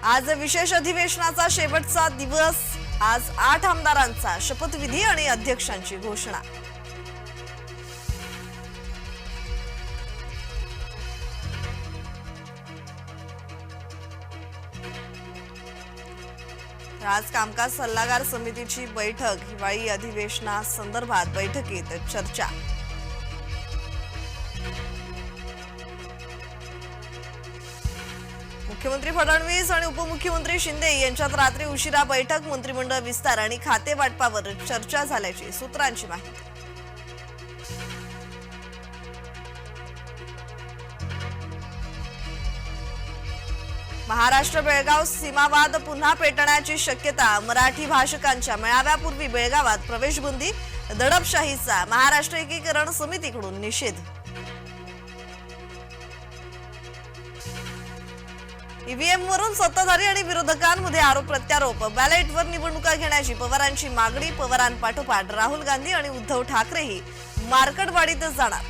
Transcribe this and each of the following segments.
आज विशेष अधिवेशनाचा शेवटचा दिवस। आज 8 आमदारांचा शपथविधी आणि अध्यक्षांची घोषणा। आज कामकाज सल्लागार समितीची बैठक। हिवाळी अधिवेशनासंदर्भात बैठकीत चर्चा। मुख्यमंत्री फडणवीस आणि उपमुख्यमंत्री शिंदे यांच्यात रात्री उशिरा बैठक। मंत्रिमंडळ विस्तार आणि खाते वाटपावर चर्चा झाल्याची सूत्रांची माहिती। महाराष्ट्र बेळगाव सीमावाद पुन्हा पेटण्याची शक्यता। मराठी भाषकांच्या मेळाव्यापूर्वी बेळगावात प्रवेशबंदी। दडपशाहीचा महाराष्ट्र एकीकरण समितीकडून निषेध। ईव्हीएम वरून सत्ताधारी आणि विरोधकांमध्ये आरोप प्रत्यारोप। बॅलेटवर निवडणुका घेण्याची पवारांची मागणी। पवारांपाठोपाठ राहुल गांधी आणि उद्धव ठाकरेही मार्केटवाडीतच जाणार।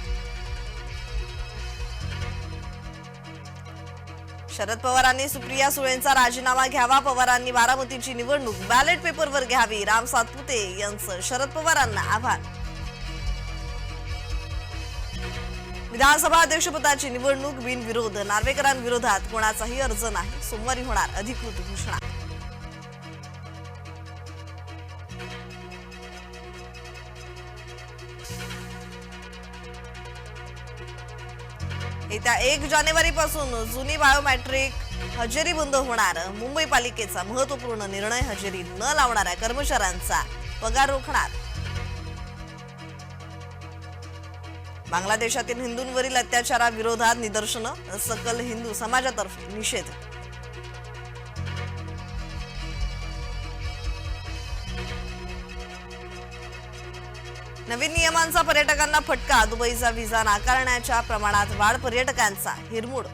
शरद पवारांनी सुप्रिया सुळेंचा राजीनामा घ्यावा। पवारांनी बारामतीची निवडणूक बॅलेट पेपरवर घ्यावी। राम सातपुते यांचं शरद पवारांना आव्हान। विधानसभा अध्यक्षपदाची निवडणूक बिनविरोध। नार्वेकरांविरोधात कोणाचाही अर्ज नाही। सोमवारी होणार अधिकृत घोषणा। येत्या 1 जानेवारीपासून जुनी बायोमेट्रिक हजेरी बंद होणार। मुंबई पालिकेचा महत्त्वपूर्ण निर्णय। हजेरी न लावणाऱ्या कर्मचाऱ्यांचा पगार रोखणार। बांगलादेशातील हिंदूंवरील अत्याचाराविरोधात निदर्शनं। सकल हिंदू समाजातर्फे निषेध। नवीन नियमांचा पर्यटकांना फटका। दुबईचा व्हिसा नाकारण्याच्या प्रमाणात वाढ। पर्यटकांचा हिरमोड।